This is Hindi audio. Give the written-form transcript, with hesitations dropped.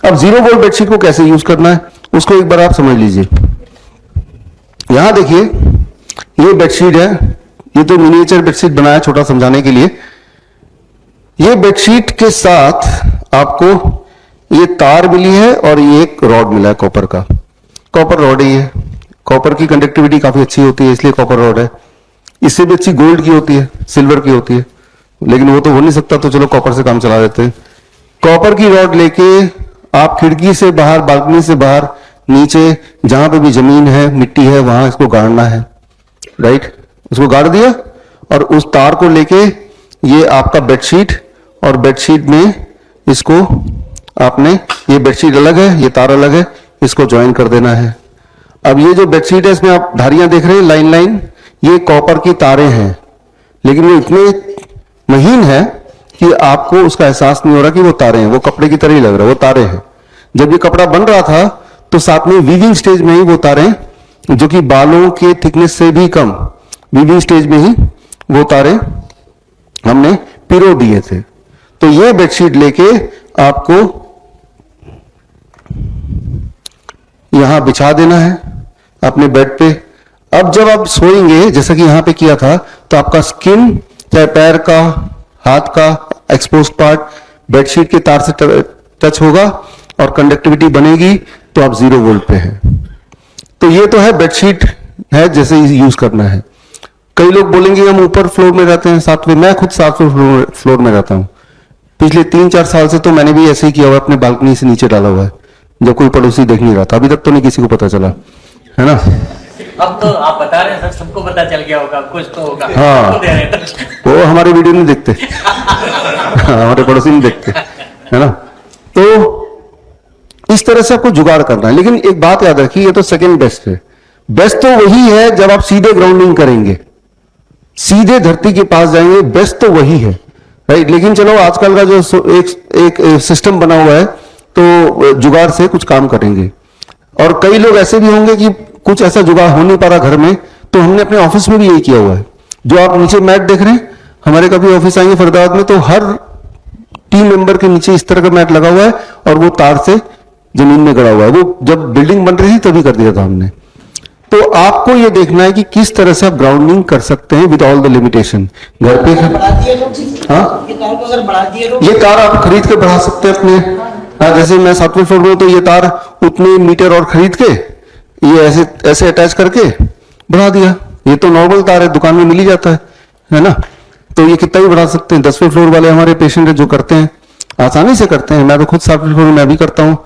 अब 0 वोल्ट बेडशीट को कैसे यूज करना है उसको एक बार आप समझ लीजिए। यहां देखिए ये बेडशीट है, ये तो मिनिएचर बेडशीट बनाया छोटा समझाने के लिए। ये बेडशीट के साथ आपको ये तार मिली है और ये एक रॉड मिला है कॉपर का, कॉपर रॉड है ये। कॉपर की कंडक्टिविटी काफी अच्छी होती है इसलिए कॉपर रॉड है। इससे भी अच्छी गोल्ड की होती है, सिल्वर की होती है, लेकिन वो तो हो नहीं सकता तो चलो कॉपर से काम चला देते हैं। कॉपर की रॉड लेके आप खिड़की से बाहर, बालकनी से बाहर, नीचे जहां पे भी जमीन है, मिट्टी है, वहां इसको गाड़ना है, राइट। उसको गाड़ दिया और उस तार को लेके ये आपका बेडशीट, और बेडशीट में इसको आपने, ये बेडशीट अलग है, ये तार अलग है, इसको ज्वाइन कर देना है। अब ये जो बेडशीट है इसमें आप धारियां देख रहे हैं लाइन लाइन, ये कॉपर की तारें हैं, लेकिन वो इतने महीन है कि आपको उसका एहसास नहीं हो रहा कि वो तारें हैं, वो कपड़े की तरह ही लग रहा है, वो तारें हैं। जब ये कपड़ा बन रहा था तो साथ में वीविंग स्टेज में ही वो तारें, जो कि बालों के थिकनेस से भी कम, वीविंग स्टेज में ही वो तारें हमने पिरो दिए थे। तो ये बेडशीट लेके आपको यहां बिछा देना है अपने बेड पे। अब जब आप सोएंगे, जैसा कि यहां पे किया था, तो आपका स्किन, चाहे पैर का, हाथ का एक्सपोज्ड पार्ट बेडशीट के तार से टच होगा और कंडक्टिविटी बनेगी, तो आप 0 वोल्ट पे हैं। तो ये तो है बेडशीट है जैसे यूज करना है। कई लोग बोलेंगे हम ऊपर फ्लोर में रहते हैं, 7वें, मैं खुद 7वें फ्लोर में रहता हूं। पिछले 3-4 साल से तो मैंने भी ऐसे ही किया हुआ है, अपने बालकनी से नीचे डाला हुआ है, जब कोई पड़ोसी देख नहीं रहा था। अभी तक तो नहीं किसी को पता चला, है ना। अब तो आप बता रहे हैं, सबको पता चल गया होगा, कुछ तो होगा। हाँ, वो हमारे वीडियो नहीं देखते हमारे पड़ोसी नहीं देखते, है ना। तो इस तरह से आपको जुगाड़ करना है, लेकिन एक बात याद रखिए, ये तो सेकंड बेस्ट है। बेस्ट तो वही है जब आप सीधे ग्राउंडिंग करेंगे, सीधे धरती के पास जाएंगे, बेस्ट तो वही है, राइट। लेकिन चलो आजकल का जो एक सिस्टम बना हुआ है, तो जुगाड़ से कुछ काम करेंगे। और कई लोग ऐसे भी होंगे कि कुछ ऐसा जुगाड़ हो नहीं पा रहा घर में, तो हमने अपने ऑफिस में भी यही किया हुआ है। जो आप नीचे मैट देख रहे हैं, हमारे कभी ऑफिस आएंगे फरीदाबाद में, तो हर टीम मेंबर के नीचे इस तरह का मैट लगा हुआ है और वो तार से जमीन में गड़ा हुआ है। वो जब बिल्डिंग बन रही थी तभी कर दिया था हमने। तो आपको ये देखना है कि किस तरह से आप ग्राउंडिंग कर सकते हैं विद ऑल द लिमिटेशन। घर पे हाँ, ये तार आप खरीद के बढ़ा सकते हैं अपने। हाँ, जैसे मैं 7वें फ्लोर में, तो ये तार उतने मीटर और खरीद के ये ऐसे अटैच करके बढ़ा दिया। ये तो नॉर्मल तार है, दुकान में मिल ही जाता है ना। तो ये कितना ही बढ़ा सकते हैं। 10वें फ्लोर वाले हमारे पेशेंट जो करते हैं, आसानी से करते हैं। मैं तो खुद 7वें फ्लोर में मैं भी करता हूँ,